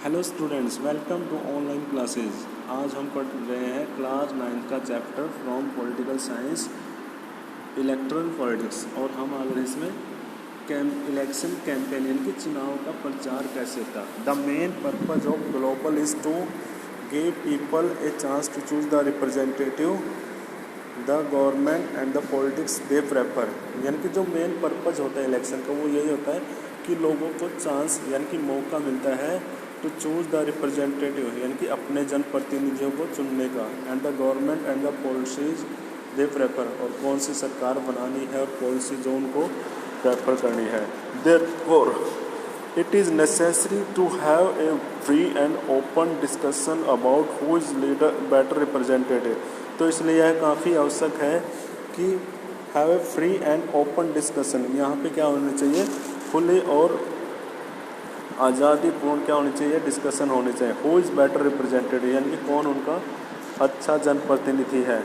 Hello students, welcome to online classes. आज हम पढ़ रहे हैं क्लास 9 का chapter from political science electoral politics. और हम आ गए इसमें इलेक्शन कैंपेन यानी कि चुनाव का प्रचार कैसे होता है। The main purpose of global is to give people a chance to choose the representative the government and the politics they prefer. यानी कि जो मेन पर्पज होता है इलेक्शन का वो यही होता है कि लोगों को चांस यानी कि मौका मिलता है टू चूज़ द रिप्रेजेंटेटिव यानी कि अपने जनप्रतिनिधियों को चुनने का, and the government and the policies they prefer, और कौन सी सरकार बनानी है और पॉलिसी जो उनको प्रेफर करनी है। Therefore it is necessary to have a free and open discussion about who is leader better representative. तो इसलिए यह काफ़ी आवश्यक है कि have a free and open discussion. यहाँ पे क्या होना चाहिए, खुले और आज़ादीपूर्ण क्या होनी चाहिए, डिस्कशन होनी चाहिए। हु इज़ बेटर रिप्रेजेंटेटिव यानी कि कौन उनका अच्छा जनप्रतिनिधि है।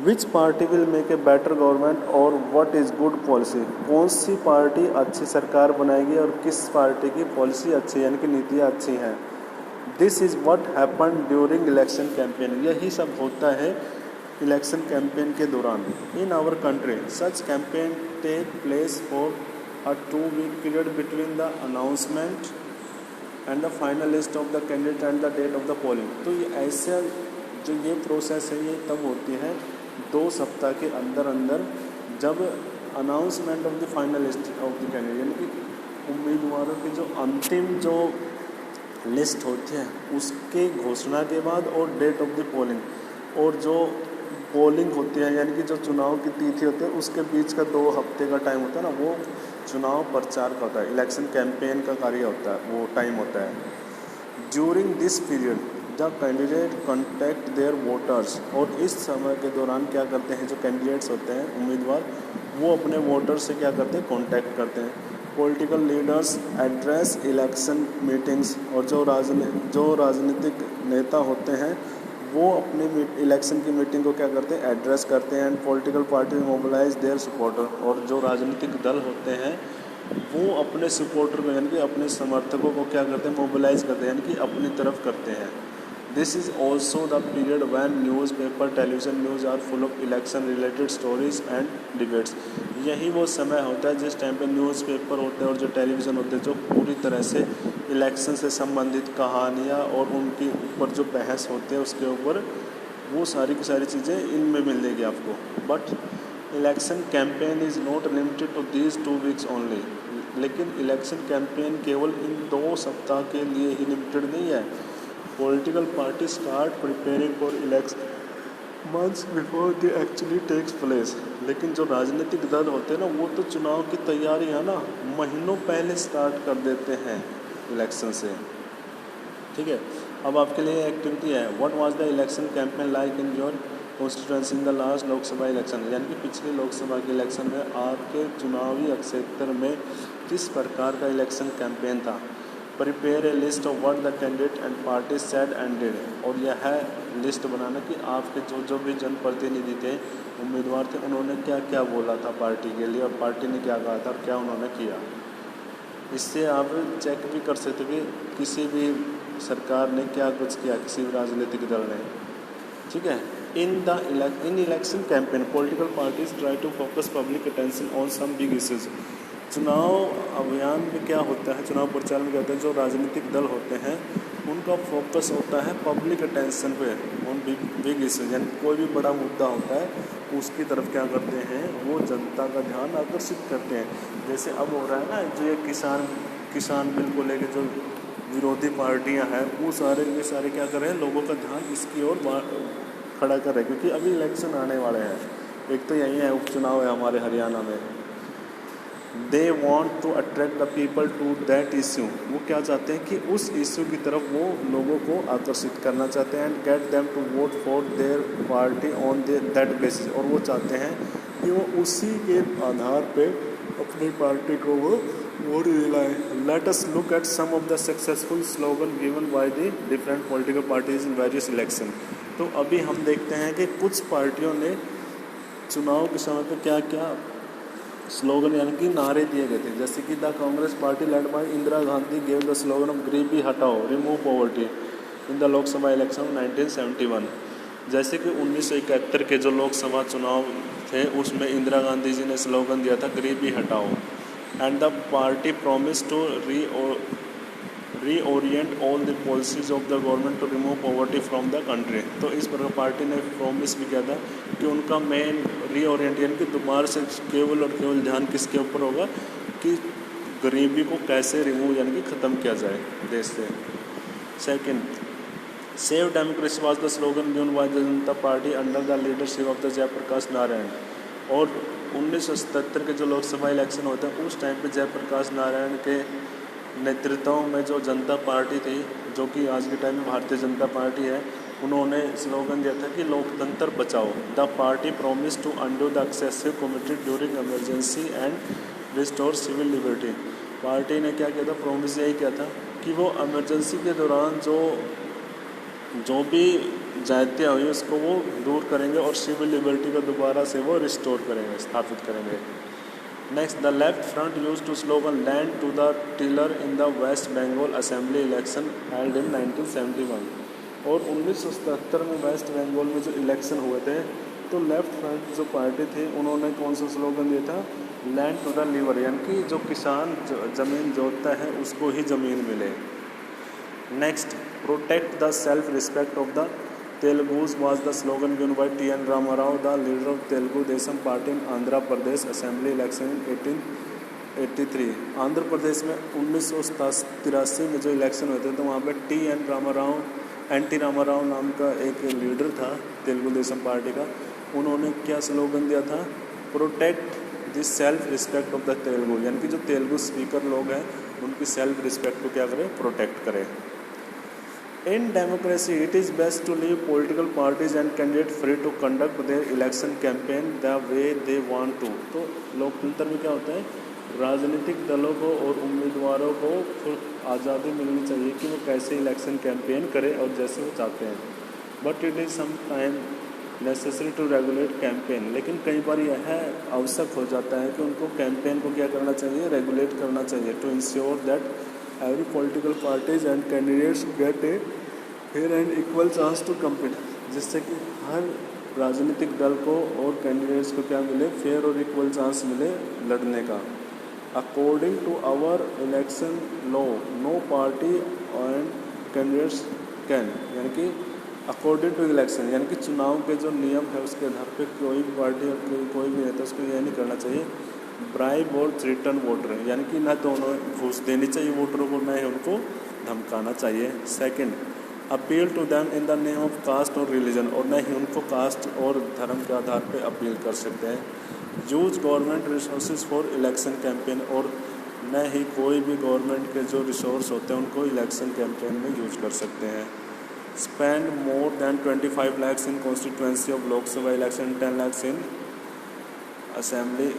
विच party will make a better government और व्हाट इज़ गुड पॉलिसी। कौन सी पार्टी अच्छी सरकार बनाएगी और किस पार्टी की पॉलिसी अच्छी यानी कि नीतियाँ अच्छी हैं। This is what happen during election campaign. यही सब होता है इलेक्शन कैंपेन के दौरान। In our country such campaign take place for a 2-week period between the announcement and the final list of the candidate and the date of the polling। तो ये ऐसा जो ये प्रोसेस है ये तब होती है 2 सप्ताह के अंदर अंदर, जब announcement of the final list of the candidate यानी कि उम्मीदवारों की जो अंतिम जो लिस्ट होती है उसके घोषणा के बाद, और डेट ऑफ द पोलिंग, और जो पोलिंग होती है यानी कि जो चुनाव की तिथि होती है उसके बीच का 2 हफ्ते का टाइम होता है ना, वो चुनाव प्रचार का होता है, इलेक्शन कैंपेन का कार्य होता है, वो टाइम होता है। During this period the candidate contact their voters. और इस समय के दौरान क्या करते हैं, जो कैंडिडेट्स होते हैं उम्मीदवार, वो अपने वोटर्स से क्या करते हैं, कॉन्टैक्ट करते हैं। Political leaders address election meetings. और जो राजनीतिक नेता होते हैं वो अपने इलेक्शन की मीटिंग को क्या करते हैं, एड्रेस करते हैं। And political party mobilise their supporter. और जो राजनीतिक दल होते हैं वो अपने सपोर्टर को यानी कि अपने समर्थकों को क्या करते हैं, मोबिलाइज करते हैं यानी कि अपनी तरफ करते हैं। This is also the period when newspaper television news are full of election related stories and debates. यही वो समय होता है जिस टाइम पे न्यूज़पेपर होते हैं और जो टेलीविज़न होते हैं जो पूरी तरह से इलेक्शन से संबंधित कहानियाँ और उनके ऊपर जो बहस होते हैं उसके ऊपर वो सारी की सारी चीज़ें इनमें मिलेगी आपको। But election campaign is not limited to these 2 weeks only. लेकिन इलेक्शन कैंपेन केवल इन 2 सप्ताह के लिए ही लिमिटेड नहीं है। Political party start preparing for election months before they actually takes place. लेकिन जो राजनीतिक दल होते हैं ना वो तो चुनाव की तैयारी है ना महीनों पहले स्टार्ट कर देते हैं इलेक्शन से। ठीक है, अब आपके लिए एक्टिविटी है। What was the election campaign like in your constituency in the last Lok Sabha election. यानी कि पिछले लोकसभा के इलेक्शन में आपके चुनावी क्षेत्र में किस प्रकार का इलेक्शन कैंपेन था। Prepare a list of what the candidate and party said and did. और यह लिस्ट बनाना कि आपके जो भी जनप्रतिनिधि थे, उम्मीदवार थे, उन्होंने क्या क्या बोला था पार्टी के लिए और पार्टी ने क्या कहा था और क्या उन्होंने किया। इससे आप चेक भी कर सकते कि किसी भी सरकार ने क्या कुछ किया, किसी भी राजनीतिक दल ने। ठीक है, in election campaign political parties try to focus public attention on some big issues. चुनाव अभियान में क्या होता है, चुनाव प्रचार में क्या होता है, जो राजनीतिक दल होते हैं उनका फोकस होता है पब्लिक अटेंशन पे, उन बिग इश्यूज यानी कोई भी बड़ा मुद्दा होता है उसकी तरफ क्या करते हैं, वो जनता का ध्यान आकर्षित करते हैं। जैसे अब हो रहा है ना, जो ये किसान बिल को लेकर जो विरोधी पार्टियां हैं वो सारे क्या कर रहे हैं, लोगों का ध्यान इसकी ओर खड़ा कर रहे हैं, क्योंकि अभी इलेक्शन आने वाले हैं। एक तो यही है, उपचुनाव है हमारे हरियाणा में। They want to attract the people to that issue. वो क्या चाहते हैं कि उस इशू की तरफ वो लोगों को आकर्षित करना चाहते हैं। And get them to vote for their party on that basis. और वो चाहते हैं कि वो उसी के आधार पे अपनी पार्टी को वो वोट दिलाएं। Let us look at some of the successful slogan given by the different political parties in various election. तो अभी हम देखते हैं कि कुछ पार्टियों ने चुनाव के समय पे क्या क्या स्लोगन यानी कि नारे दिए गए थे, जैसे कि the Congress party led by Indira Gandhi gave the slogan of गरीबी हटाओ remove poverty in the Lok Sabha election 1971। जैसे कि 1971 के जो लोकसभा चुनाव थे उसमें इंदिरा गांधी जी ने स्लोगन दिया था गरीबी हटाओ, and the party promise to reorient all the policies of the government to remove poverty from the country. तो इस प्रकार पार्टी ने प्रॉमिस भी किया था कि उनका मेन रीओरिएंट यानी कि दोबारा से केवल और केवल ध्यान किसके ऊपर होगा कि गरीबी को कैसे रिमूव यानी कि ख़त्म किया जाए देश से। Second, save democracy was the slogan given by the Janata party under the leadership of the Jayaprakash Narayan. और 1977 के जो लोकसभा इलेक्शन होते हैं उस टाइम पे जयप्रकाश नारायण के नेतृत्व में जो जनता पार्टी थी, जो कि आज के टाइम में भारतीय जनता पार्टी है, उन्होंने स्लोगन दिया था कि लोकतंत्र बचाओ। The party promise to undo the excessive committee during emergency and restore civil liberty. Party ने क्या किया था, प्रॉमिस यही किया था कि वो इमरजेंसी के दौरान जो भी जातियाँ हुई उसको वो दूर करेंगे और सिविल लिबर्टी को दोबारा से वो रिस्टोर करेंगे, स्थापित करेंगे। Next, the left front use to slogan land to the tiller in the West Bengal assembly election held in 1971। और 1977 में वेस्ट बंगाल में जो इलेक्शन हुए थे तो लेफ्ट फ्रंट जो पार्टी थी उन्होंने कौन सा स्लोगन दिया था, लैंड टू द लीवर, यानी कि जो किसान ज़मीन जोतता है उसको ही ज़मीन मिले। Next, protect the self respect of the Telugus was the slogan given by T.N. Rama Rao, the leader of Telugu Desam party in Andhra Pradesh assembly election in 1883। Andhra Pradesh में 1983 में जो इलेक्शन हुए थे तो वहाँ पे T.N. रामाराव एन.टी. रामाराव नाम का एक लीडर था तेलुगु देशम पार्टी का। उन्होंने क्या स्लोगन दिया था, protect the self respect of the Telugu, यानी कि जो तेलुगु स्पीकर लोग हैं उनकी सेल्फ रिस्पेक्ट को क्या करें, प्रोटेक्ट करें। In democracy, it is best to leave political parties and candidates free to conduct their election campaign the way they want to। तो लोकतंत्र में क्या होता है, राजनीतिक दलों को और उम्मीदवारों को आज़ादी मिलनी चाहिए कि वो कैसे इलेक्शन कैंपेन करें और जैसे वो चाहते हैं। But it is some time necessary to regulate campaign, लेकिन कई बार यह आवश्यक हो जाता है कि उनको कैंपेन को क्या करना चाहिए, रेगुलेट करना चाहिए, to ensure that every political parties and candidates get a fair and equal chance to compete, जिससे कि हर राजनीतिक दल को और कैंडिडेट्स को क्या मिले, फेयर और इक्वल चांस मिले लड़ने का। According to our election law no party and candidates can, यानी कि अकॉर्डिंग टू इलेक्शन यानी कि चुनाव के जो नियम है उसके आधार पर कोई भी पार्टी और कोई भी नेता उसको यह नहीं करना चाहिए ब्राइब और थ्रेटन वोटर, यानी कि ना तो उन्हें घूस देनी चाहिए वोटरों को, ना ही उनको धमकाना चाहिए। Second, appeal to them in the name of caste और रिलीजन, और न ही उनको कास्ट और धर्म के आधार पर अपील कर सकते हैं। Use government resources for election campaign, और न ही कोई भी गवर्नमेंट के जो रिसोर्स होते हैं उनको इलेक्शन कैंपेन में यूज कर सकते हैं। Spend more than 25 lakhs in constituency of Lok Sabha election, 10 lakhs in assembly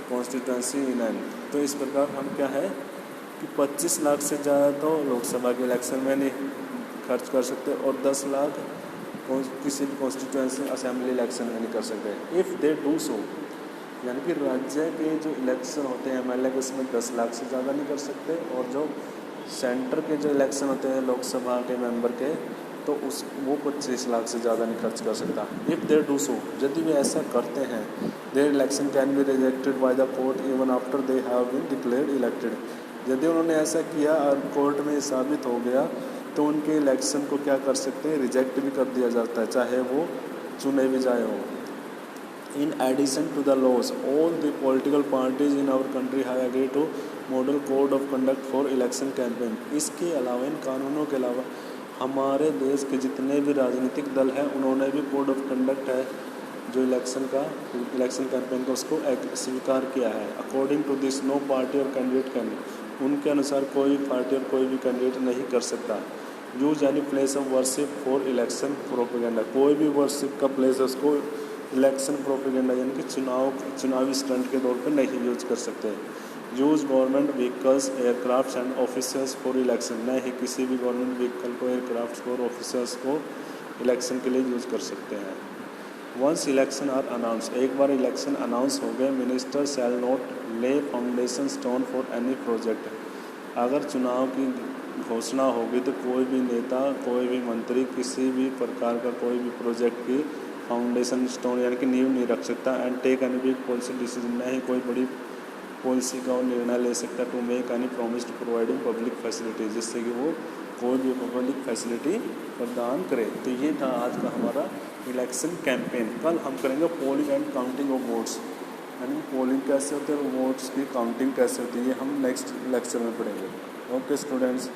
constituency in an. तो इस प्रकार हम क्या है कि 25 लाख से ज़्यादा तो लोकसभा के इलेक्शन में नहीं खर्च कर सकते और 10 लाख किसी भी कॉन्स्टिट्यूंसी असेंबली इलेक्शन में नहीं कर सकते। इफ़ दे डू सो, यानी कि राज्य के जो इलेक्शन होते हैं MLA के उसमें 10 लाख से ज़्यादा नहीं कर सकते, और जो सेंटर के जो इलेक्शन होते हैं लोकसभा के मेंबर के तो वो 25 लाख से ज़्यादा नहीं खर्च कर सकता। इफ़ दे डू सो, यदि वे ऐसा करते हैं, their election can be rejected by the court even after they have been declared elected. यदि उन्होंने ऐसा किया और कोर्ट में साबित हो गया तो उनके इलेक्शन को क्या कर सकते हैं, रिजेक्ट भी कर दिया जाता है, चाहे वो चुने भी जाए हो। In addition to the laws all the political parties in our country have agreed to model code of conduct for election campaign. इसके अलावा, इन कानूनों के अलावा हमारे देश के जितने भी राजनीतिक दल हैं उन्होंने भी कोड ऑफ कंडक्ट है जो इलेक्शन कैंपेन का उसको स्वीकार किया है। According to this no party or candidate can, उनके अनुसार कोई पार्टी और कोई भी कैंडिडेट नहीं कर सकता use any place of worship for election propaganda. कोई भी वर्शिप का प्लेस है उसको इलेक्शन प्रोपेगेंडा यानी कि चुनावी स्टंट के तौर पर नहीं यूज कर सकते। Use government vehicles aircraft and officers for election, न ही किसी भी गवर्नमेंट व्हीकल को एयरक्राफ्ट और ऑफिसर्स को इलेक्शन के लिए यूज़ कर सकते हैं। वंस इलेक्शन आर अनाउंस, एक बार इलेक्शन अनाउंस हो गए, मिनिस्टर शैल नॉट ले foundation stone for any project, अगर चुनाव की घोषणा होगी तो कोई भी नेता, कोई भी मंत्री किसी भी प्रकार का कोई भी प्रोजेक्ट की फाउंडेशन स्टोन यानी कि नींव नहीं रख सकता। And take any big policy decision, नहीं कोई बड़ी पॉलिसी का वो निर्णय ले सकता। To make any promise to providing public facility, जिससे कि वो कोई भी पब्लिक फैसिलिटी प्रदान करे। तो ये था आज का हमारा इलेक्शन कैंपेन। कल हम करेंगे polling and counting of votes, यानी पोलिंग कैसे होते हैं और वोट्स की काउंटिंग कैसे होती है, ये हम नेक्स्ट लेक्चर में पढ़ेंगे। Okay students.